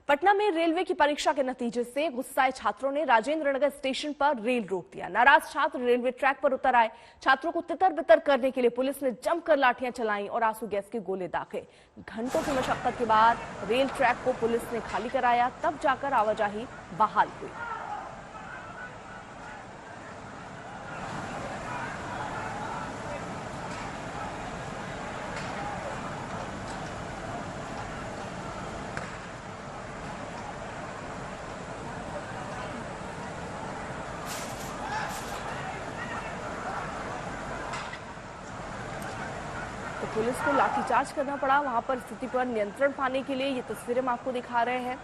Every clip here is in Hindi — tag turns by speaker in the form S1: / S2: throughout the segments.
S1: पटना में रेलवे की परीक्षा के नतीजे से गुस्साए छात्रों ने राजेंद्र नगर स्टेशन पर रेल रोक दिया। नाराज छात्र रेलवे ट्रैक पर उतर आए। छात्रों को तितर बितर करने के लिए पुलिस ने जमकर लाठियां चलाईं और आंसू गैस के गोले दागे। घंटों की मशक्कत के बाद रेल ट्रैक को पुलिस ने खाली कराया, तब जाकर आवाजाही बहाल हुई। तो पुलिस को लाठीचार्ज करना पड़ा। वहां पर स्थिति पर नियंत्रण पाने के लिए ये तस्वीरें हम आपको दिखा रहे हैं।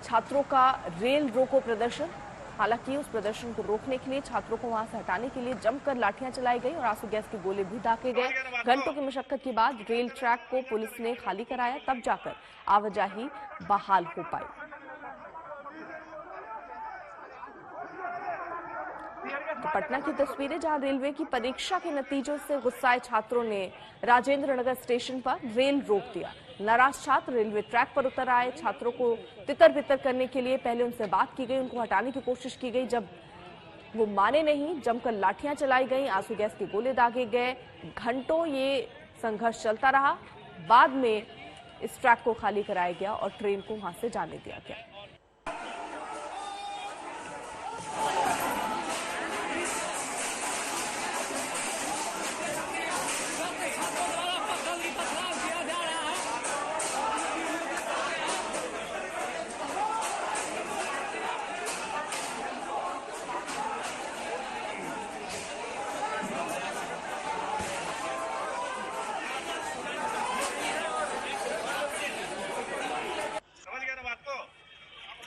S1: छात्रों का रेल रोको प्रदर्शन, हालांकि उस प्रदर्शन को रोकने के लिए छात्रों को वहां से हटाने के लिए जमकर लाठियां चलाई गई और आंसू गैस के गोले भी दागे गए। घंटों की मशक्कत के बाद रेल ट्रैक को पुलिस ने खाली कराया, तब जाकर आवाजाही बहाल हो पाई। तो पटना की तस्वीरें, जहां रेलवे की परीक्षा के नतीजों से गुस्साए छात्रों ने राजेंद्र नगर स्टेशन पर रेल रोक दिया। नाराज छात्र रेलवे ट्रैक पर उतर आए। छात्रों को तितर बितर करने के लिए पहले उनसे बात की गई, उनको हटाने की कोशिश की गई। जब वो माने नहीं, जमकर लाठियां चलाई गई, आंसू गैस के गोले दागे गए। घंटों ये संघर्ष चलता रहा। बाद में इस ट्रैक को खाली कराया गया और ट्रेन को वहां से जाने दिया गया।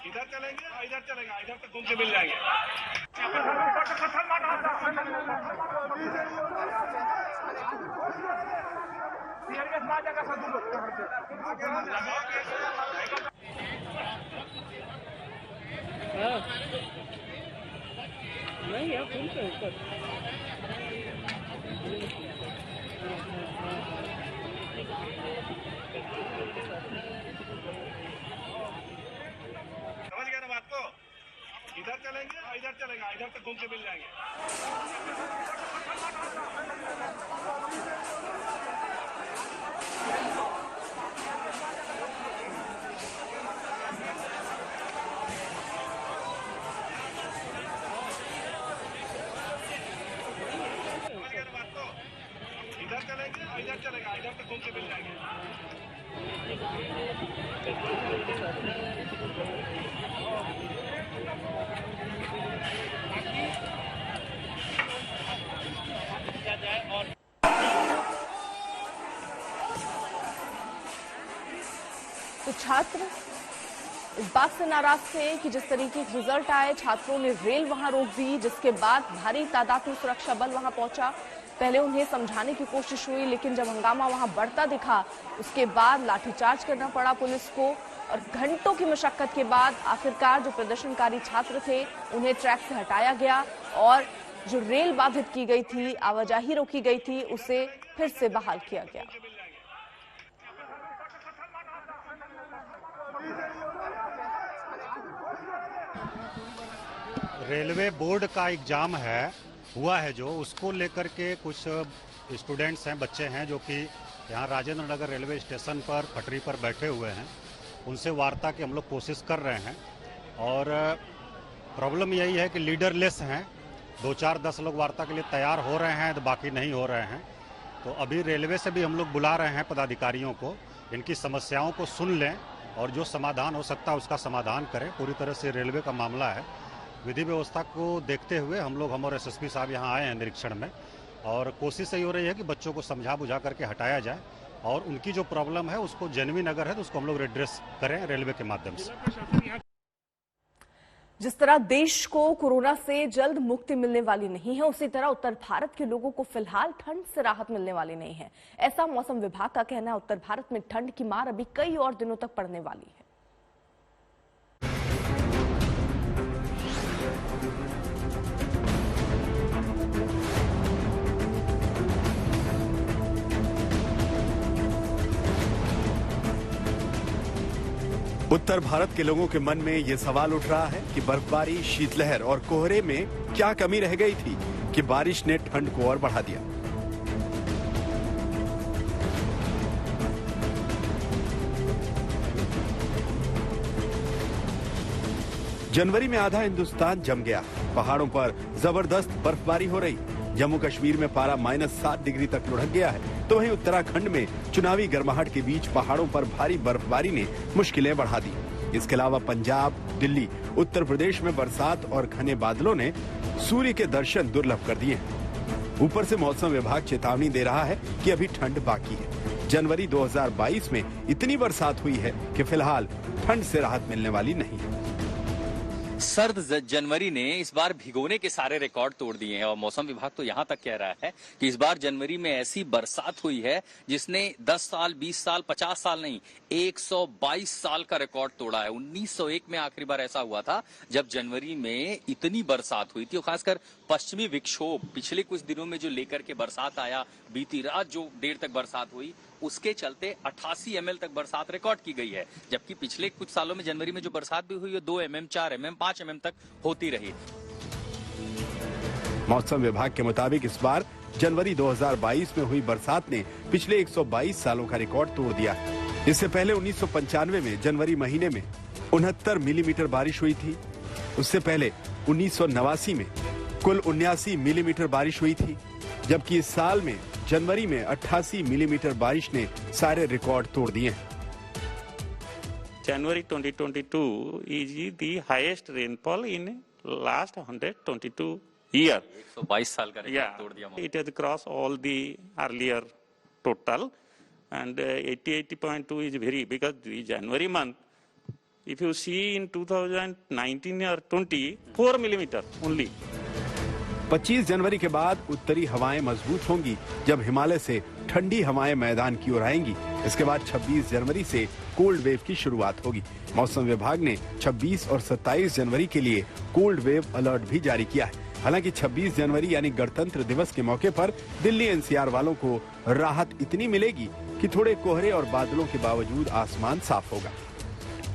S2: इधर चलेंगे और इधर चलेंगे, इधर तक घूम के मिल जाएंगे।
S3: नहीं यार, पुल के ऊपर
S2: इधर चलेंगे और इधर चलेंगे, इधर तक घूम के मिल जाएंगे। इधर चलेंगे और इधर चलेंगे, इधर तक घूम के मिल जाएंगे।
S1: तो छात्र इस बात से नाराज थे कि जिस तरीके के रिजल्ट आए, छात्रों ने रेल वहां रोक दी, जिसके बाद भारी तादाद में सुरक्षा बल वहां पहुंचा। पहले उन्हें समझाने की कोशिश हुई, लेकिन जब हंगामा वहां बढ़ता दिखा, उसके बाद लाठीचार्ज करना पड़ा पुलिस को और घंटों की मशक्कत के बाद आखिरकार जो प्रदर्शनकारी छात्र थे उन्हें ट्रैक से हटाया गया और जो रेल बाधित की गई थी, आवाजाही रोकी गई थी, उसे फिर से बहाल किया गया।
S4: रेलवे बोर्ड का एग्जाम हुआ है जो, उसको लेकर के कुछ स्टूडेंट्स हैं, बच्चे हैं जो कि यहाँ राजेंद्र नगर रेलवे स्टेशन पर पटरी पर बैठे हुए हैं। उनसे वार्ता की हम लोग कोशिश कर रहे हैं और प्रॉब्लम यही है कि लीडरलेस हैं। 2-4-10 लोग वार्ता के लिए तैयार हो रहे हैं तो बाकी नहीं हो रहे हैं। तो अभी रेलवे से भी हम लोग बुला रहे हैं पदाधिकारियों को, इनकी समस्याओं को सुन लें और जो समाधान हो सकता है उसका समाधान करें। पूरी तरह से रेलवे का मामला है। विधि व्यवस्था को देखते हुए हम और एसएसपी साहब यहाँ आए हैं निरीक्षण में और कोशिश यही हो रही है कि बच्चों को समझा बुझा करके हटाया जाए और उनकी जो प्रॉब्लम है उसको जेन्युइन अगर है तो उसको हम लोग एड्रेस करें रेलवे के माध्यम से।
S1: जिस तरह देश को कोरोना से जल्द मुक्ति मिलने वाली नहीं है, उसी तरह उत्तर भारत के लोगों को फिलहाल ठंड से राहत मिलने वाली नहीं है। ऐसा मौसम विभाग का कहना है। उत्तर भारत में ठंड की मार अभी कई और दिनों तक पड़ने वाली है।
S3: उत्तर भारत के लोगों के मन में ये सवाल उठ रहा है कि बर्फबारी, शीतलहर और कोहरे में क्या कमी रह गई थी कि बारिश ने ठंड को और बढ़ा दिया। जनवरी में आधा हिंदुस्तान जम गया। पहाड़ों पर जबरदस्त बर्फबारी हो रही। जम्मू कश्मीर में पारा -7 डिग्री तक लुढ़क गया है, तो वहीं उत्तराखंड में चुनावी गर्माहट के बीच पहाड़ों पर भारी बर्फबारी ने मुश्किलें बढ़ा दी। इसके अलावा पंजाब, दिल्ली, उत्तर प्रदेश में बरसात और घने बादलों ने सूर्य के दर्शन दुर्लभ कर दिए हैं। ऊपर से मौसम विभाग चेतावनी दे रहा है कि अभी ठंड बाकी है। जनवरी 2022 में इतनी बरसात हुई है कि फिलहाल ठंड से राहत मिलने वाली नहीं है।
S5: सर्द जनवरी ने इस बार भिगोने के सारे रिकॉर्ड तोड़ दिए हैं और मौसम विभाग तो यहां तक कह रहा है कि इस बार जनवरी में ऐसी बरसात हुई है जिसने 10 साल, 20 साल, 50 साल नहीं 122 साल का रिकॉर्ड तोड़ा है। 1901 में आखिरी बार ऐसा हुआ था जब जनवरी में इतनी बरसात हुई थी और खासकर पश्चिमी विक्षोभ पिछले कुछ दिनों में जो लेकर के बरसात आया, बीती रात जो देर तक बरसात हुई, उसके चलते 88 ml तक बरसात रिकॉर्ड की गई है। जबकि पिछले कुछ सालों में जनवरी में जो बरसात भी हुई है 2 mm, 4 mm, 5 mm तक होती रही।
S3: मौसम विभाग के मुताबिक इस बार जनवरी 2022 में हुई बरसात ने पिछले 122 सालों का रिकॉर्ड तोड़ दिया है। इससे पहले 1995 में जनवरी महीने में 69 मिलीमीटर बारिश हुई थी। उससे पहले 1989 में कुल 79 मिलीमीटर बारिश हुई थी, जबकि इस साल में जनवरी में 88 मिलीमीटर बारिश ने सारे रिकॉर्ड तोड़ दिए हैं।
S6: January 2022 is the highest rainfall in last 122 year.
S5: 122 साल का रिकॉर्ड तोड़ दिया।
S6: It has crossed all the earlier total, and 80.2 is very, because the January month, if you see in 2019 or 20, 4 millimeter only.
S3: 25 जनवरी के बाद उत्तरी हवाएं मजबूत होंगी जब हिमालय से ठंडी हवाएं मैदान की ओर आएंगी। इसके बाद 26 जनवरी से कोल्ड वेव की शुरुआत होगी। मौसम विभाग ने 26 और 27 जनवरी के लिए कोल्ड वेव अलर्ट भी जारी किया है। हालांकि 26 जनवरी यानी गणतंत्र दिवस के मौके पर दिल्ली एनसीआर वालों को राहत इतनी मिलेगी कि थोड़े कोहरे और बादलों के बावजूद आसमान साफ होगा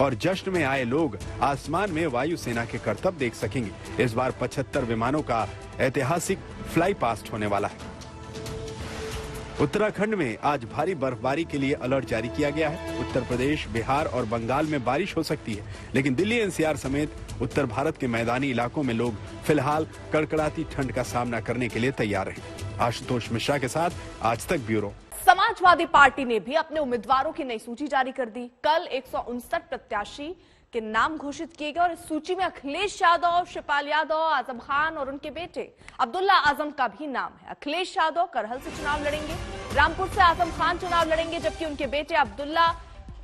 S3: और जश्न में आए लोग आसमान में वायुसेना के करतब देख सकेंगे। इस बार 75 विमानों का ऐतिहासिक फ्लाई पास्ट होने वाला है। उत्तराखंड में आज भारी बर्फबारी के लिए अलर्ट जारी किया गया है। उत्तर प्रदेश, बिहार और बंगाल में बारिश हो सकती है, लेकिन दिल्ली एनसीआर समेत उत्तर भारत के मैदानी इलाकों में लोग फिलहाल कड़कड़ाती ठंड का सामना करने के लिए तैयार हैं। आशुतोष मिश्रा के साथ आज तक ब्यूरो।
S1: समाजवादी पार्टी ने भी अपने उम्मीदवारों की नई सूची जारी कर दी। कल 159 प्रत्याशी के नाम घोषित किए गए और इस सूची में अखिलेश यादव, शिवपाल यादव, आजम खान और उनके बेटे अब्दुल्ला आजम का भी नाम है। अखिलेश यादव करहल से चुनाव लड़ेंगे, रामपुर से आजम खान चुनाव लड़ेंगे, जबकि उनके बेटे अब्दुल्ला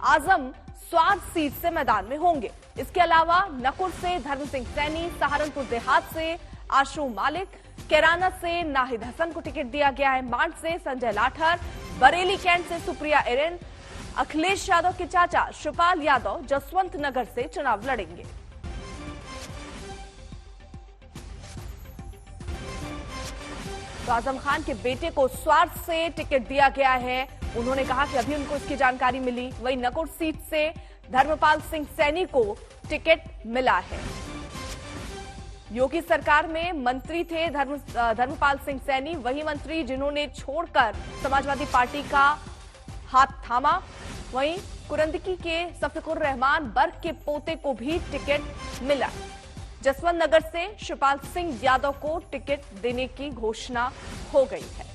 S1: आजम स्वार सीट से मैदान में होंगे। इसके अलावा नकुर से धर्म सिंह सैनी, सहारनपुर देहात से आशु मालिक, कैराना से नाहिद हसन को टिकट दिया गया है। मांड से संजय लाठर, बरेली कैंट से सुप्रिया एरेन, अखिलेश यादव के चाचा शिवपाल यादव जसवंत नगर से चुनाव लड़ेंगे। तो आजम खान के बेटे को स्वार से टिकट दिया गया है। उन्होंने कहा कि अभी उनको इसकी जानकारी मिली। वहीं नकुर सीट से धर्मपाल सिंह सैनी को टिकट मिला है। योगी सरकार में मंत्री थे धर्मपाल सिंह सैनी, वही मंत्री जिन्होंने छोड़कर समाजवादी पार्टी का हाथ थामा। वहीं कुरंदकी के सफीकुर रहमान बर्क के पोते को भी टिकट मिला। जसवंत नगर से शिवपाल सिंह यादव को टिकट देने की घोषणा हो गई है।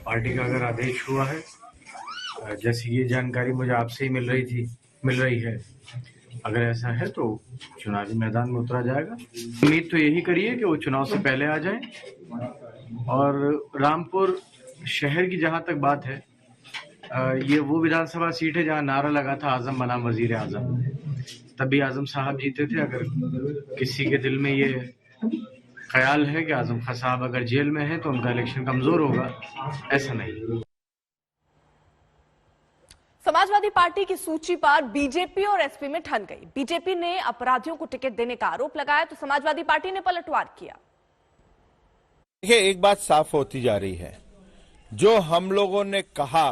S7: पार्टी का अगर आदेश हुआ है, जैसी ये जानकारी मुझे आपसे ही मिल रही है, अगर ऐसा है तो चुनावी मैदान में उतरा जाएगा। उम्मीद तो यही करिए कि वो चुनाव से पहले आ जाए। और रामपुर शहर की जहां तक बात है, ये वो विधानसभा सीट है जहां नारा लगा था आजम बनाम वजीर आजम। तभी आजम साहब जीते थे। अगर किसी के दिल में ये ख्याल है कि आजम खान साहब अगर जेल में है तो उनका इलेक्शन कमजोर होगा, ऐसा नहीं।
S1: समाजवादी पार्टी की सूची पर बीजेपी और एसपी में ठन गई। बीजेपी ने अपराधियों को टिकट देने का आरोप लगाया तो समाजवादी पार्टी ने पलटवार किया।
S8: देखिए, एक बात साफ होती जा रही है जो हम लोगों ने कहा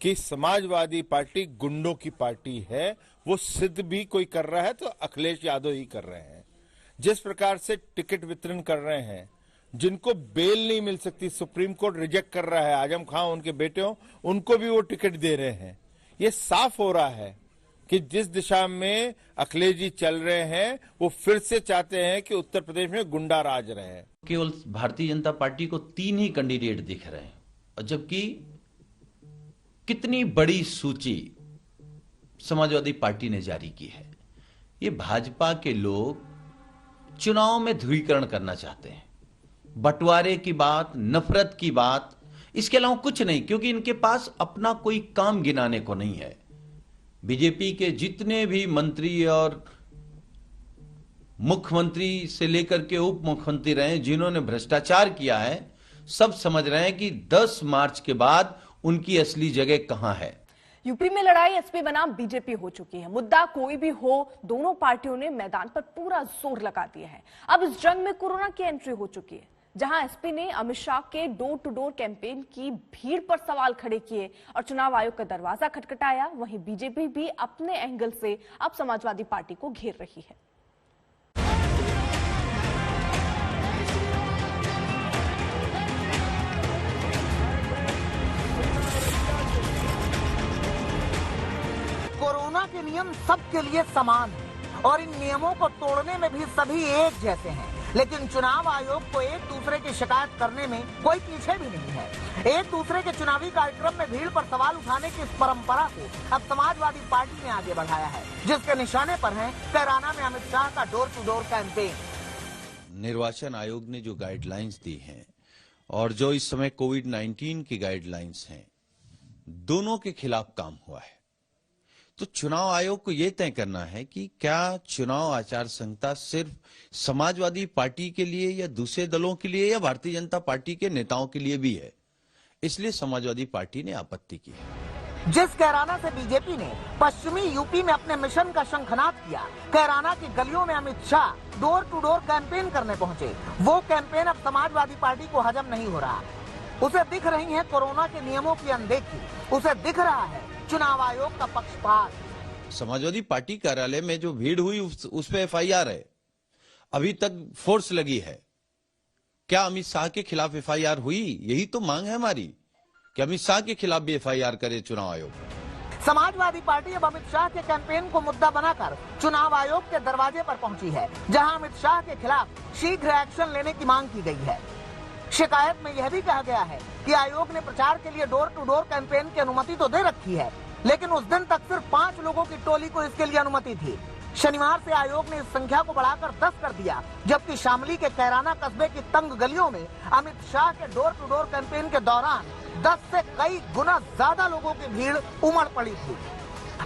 S8: कि समाजवादी पार्टी गुंडों की पार्टी है, वो सिद्ध भी कोई कर रहा है तो अखिलेश यादव ही कर रहे हैं। जिस प्रकार से टिकट वितरण कर रहे हैं, जिनको बेल नहीं मिल सकती, सुप्रीम कोर्ट रिजेक्ट कर रहा है, आजम खान उनके बेटे हो, उनको भी वो टिकट दे रहे हैं। ये साफ हो रहा है कि जिस दिशा में अखिलेश जी चल रहे हैं, वो फिर से चाहते हैं कि उत्तर प्रदेश में गुंडा राज रहे।
S9: केवल भारतीय जनता पार्टी को 3 ही कैंडिडेट दिख रहे हैं, और जबकि कितनी बड़ी सूची समाजवादी पार्टी ने जारी की है। ये भाजपा के लोग चुनाव में ध्रुवीकरण करना चाहते हैं, बंटवारे की बात, नफरत की बात, इसके अलावा कुछ नहीं, क्योंकि इनके पास अपना कोई काम गिनाने को नहीं है। बीजेपी के जितने भी मंत्री और मुख्यमंत्री से लेकर के उप मुख्यमंत्री रहे जिन्होंने भ्रष्टाचार किया है, सब समझ रहे हैं कि 10 मार्च के बाद उनकी असली जगह कहां है।
S1: यूपी में लड़ाई एसपी बनाम बीजेपी हो चुकी है। मुद्दा कोई भी हो, दोनों पार्टियों ने मैदान पर पूरा जोर लगा दिया है। अब इस जंग में कोरोना की एंट्री हो चुकी है। जहां एसपी ने अमित शाह के डोर टू डोर कैंपेन की भीड़ पर सवाल खड़े किए और चुनाव आयोग का दरवाजा खटखटाया, वहीं बीजेपी भी अपने एंगल से अब समाजवादी पार्टी को घेर रही है।
S10: कोरोना के नियम सबके लिए समान हैं और इन नियमों को तोड़ने में भी सभी एक जैसे हैं, लेकिन चुनाव आयोग को एक दूसरे की शिकायत करने में कोई पीछे भी नहीं है। एक दूसरे के चुनावी कार्यक्रम में भीड़ पर सवाल उठाने की इस परंपरा को अब समाजवादी पार्टी ने आगे बढ़ाया है, जिसके निशाने पर है कैराना में अमित शाह का डोर टू डोर कैंपेन।
S9: निर्वाचन आयोग ने जो गाइडलाइंस दी हैं और जो इस समय कोविड-19 की गाइडलाइंस हैं, दोनों के खिलाफ काम हुआ है। तो चुनाव आयोग को यह तय करना है कि क्या चुनाव आचार संहिता सिर्फ समाजवादी पार्टी के लिए या दूसरे दलों के लिए या भारतीय जनता पार्टी के नेताओं के लिए भी है। इसलिए समाजवादी पार्टी ने आपत्ति की है।
S10: जिस कैराना से बीजेपी ने पश्चिमी यूपी में अपने मिशन का शंखनाद किया, कैराना की गलियों में Amit Shah door to door campaign करने पहुंचे, वो कैंपेन अब समाजवादी पार्टी को हजम नहीं हो रहा। उसे दिख रही है कोरोना के नियमों की अनदेखी, उसे दिख रहा है चुनाव आयोग का पक्षपात।
S9: समाजवादी पार्टी कार्यालय में जो भीड़ हुई उस पे एफआईआर है, अभी तक फोर्स लगी है। क्या अमित शाह के खिलाफ एफआईआर हुई? यही तो मांग है हमारी कि अमित शाह के खिलाफ भी एफआईआर करे चुनाव आयोग।
S10: समाजवादी पार्टी अब अमित शाह के कैंपेन को मुद्दा बनाकर चुनाव आयोग के दरवाजे पर पहुंची है, जहां अमित शाह के खिलाफ शीघ्र एक्शन लेने की मांग की गई है। शिकायत में यह भी कहा गया है कि आयोग ने प्रचार के लिए डोर टू डोर कैंपेन की अनुमति तो दे रखी है, लेकिन उस दिन तक सिर्फ 5 लोगों की टोली को इसके लिए अनुमति थी। शनिवार से आयोग ने इस संख्या को बढ़ाकर 10 कर दिया, जबकि शामली के कैराना कस्बे की तंग गलियों में अमित शाह के डोर टू डोर कैंपेन के दौरान 10 से कई गुना ज्यादा लोगों की भीड़ उमड़ पड़ी थी।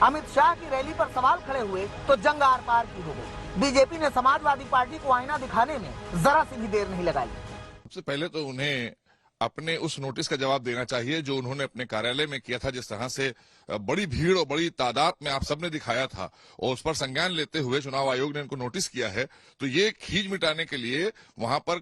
S10: अमित शाह की रैली पर सवाल खड़े हुए तो जंग आर पार की हो गई। बीजेपी ने समाजवादी पार्टी को आईना दिखाने में जरा सी भी देर नहीं लगाई।
S11: सबसे पहले तो उन्हें अपने उस नोटिस का जवाब देना चाहिए जो उन्होंने अपने कार्यालय में किया था, जिस तरह से बड़ी भीड़ और बड़ी तादाद में आप सबने दिखाया था, और उस पर संज्ञान लेते हुए चुनाव आयोग ने इनको नोटिस किया है। तो ये खींच मिटाने के लिए वहां पर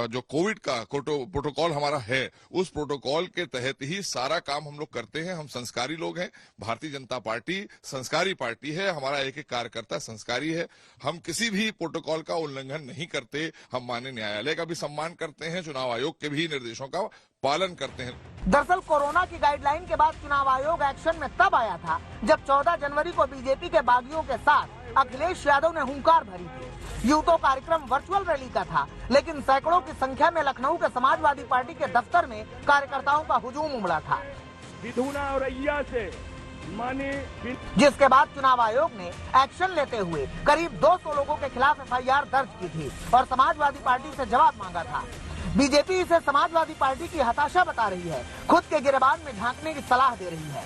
S11: जो कोविड का प्रोटोकॉल हमारा है, उस प्रोटोकॉल के तहत ही सारा काम हम लोग करते हैं। हम संस्कारी लोग हैं, भारतीय जनता पार्टी संस्कारी पार्टी है, हमारा एक एक कार्यकर्ता संस्कारी है। हम किसी भी प्रोटोकॉल का उल्लंघन नहीं करते। हम माननीय न्यायालय का भी सम्मान करते हैं, चुनाव आयोग के भी निर्देशों का पालन करते हैं।
S10: दरअसल कोरोना की गाइडलाइन के बाद चुनाव आयोग एक्शन में तब आया था जब 14 जनवरी को बीजेपी के बागियों के साथ अखिलेश यादव ने हुंकार भरी थी। यूं तो कार्यक्रम वर्चुअल रैली का था, लेकिन सैकड़ों की संख्या में लखनऊ के समाजवादी पार्टी के दफ्तर में कार्यकर्ताओं का हुजूम उमड़ा था, जिसके बाद चुनाव आयोग ने एक्शन लेते हुए करीब 200 लोगों के खिलाफ एफआईआर दर्ज की थी और समाजवादी पार्टी से जवाब मांगा था। बीजेपी इसे समाजवादी पार्टी की हताशा बता रही है, खुद के गिरेबान में झांकने की सलाह दे रही है।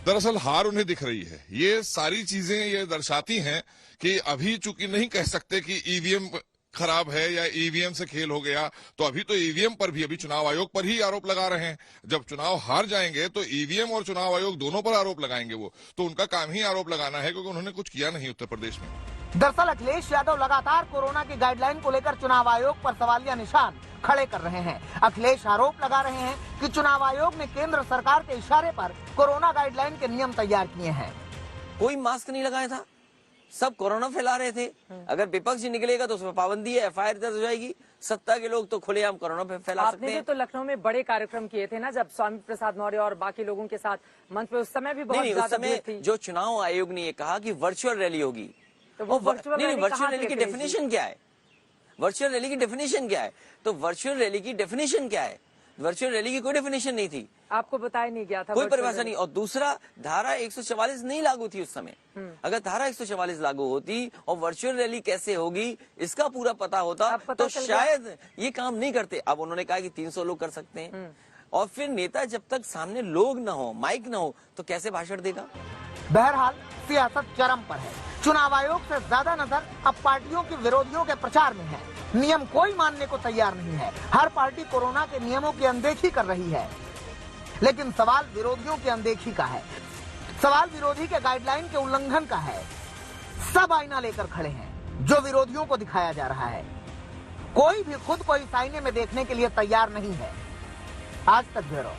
S11: दरअसल हार उन्हें दिख रही है। ये सारी चीजें ये दर्शाती हैं कि अभी चूंकि नहीं कह सकते कि ईवीएम खराब है या ईवीएम से खेल हो गया, तो अभी तो ईवीएम पर भी, अभी चुनाव आयोग पर ही आरोप लगा रहे हैं। जब चुनाव हार जाएंगे तो ईवीएम और चुनाव आयोग दोनों पर आरोप लगाएंगे। वो तो उनका काम ही आरोप लगाना है, क्योंकि उन्होंने कुछ किया नहीं उत्तर प्रदेश में।
S10: दरअसल अखिलेश यादव लगातार कोरोना की गाइडलाइन को लेकर चुनाव आयोग पर सवालिया निशान खड़े कर रहे हैं। अखिलेश आरोप लगा रहे हैं कि चुनाव आयोग ने केंद्र सरकार के इशारे पर कोरोना गाइडलाइन के नियम तैयार किए हैं।
S12: कोई मास्क नहीं लगाया था, सब कोरोना फैला रहे थे। अगर विपक्ष निकलेगा तो उसमें पाबंदी है, एफआईआर दर्ज हो जाएगी। सत्ता के लोग तो खुलेआम कोरोना फैला सकते हैं।
S13: आपने तो लखनऊ में बड़े कार्यक्रम किए थे ना, जब स्वामी प्रसाद मौर्य और बाकी लोगों के साथ मंच पे, उस समय भी बहुत ज्यादा भीड़ थी।
S12: जो चुनाव आयोग ने ये कहा कि वर्चुअल रैली होगी,
S13: तो वो
S12: वर्चुअल रैली की डेफिनेशन क्या है? वर्चुअल रैली की डेफिनेशन क्या है? तो वर्चुअल रैली की डेफिनेशन क्या है? वर्चुअल रैली की कोई डेफिनेशन नहीं थी,
S13: आपको बताया नहीं गया था,
S12: कोई परिभाषा नहीं। और दूसरा, धारा 144 नहीं लागू थी उस समय। अगर धारा 144 लागू होती और वर्चुअल रैली कैसे होगी इसका पूरा पता होता तो शायद ये काम नहीं करते। अब उन्होंने कहा कि 300 लोग कर सकते हैं, और फिर नेता जब तक सामने लोग न हो, माइक न हो, तो कैसे भाषण देगा?
S10: बहरहाल सियासत चरम पर है। चुनाव आयोग से ज्यादा नजर अब पार्टियों के विरोधियों के प्रचार में है। नियम कोई मानने को तैयार नहीं है। हर पार्टी कोरोना के नियमों की अनदेखी कर रही है, लेकिन सवाल विरोधियों की अनदेखी का है। सवाल विरोधी के गाइडलाइन के उल्लंघन का है। सब आईना लेकर खड़े हैं जो विरोधियों को दिखाया जा रहा है। कोई भी खुद को इस आईने में देखने के लिए तैयार नहीं है। आज तक ब्यूरो।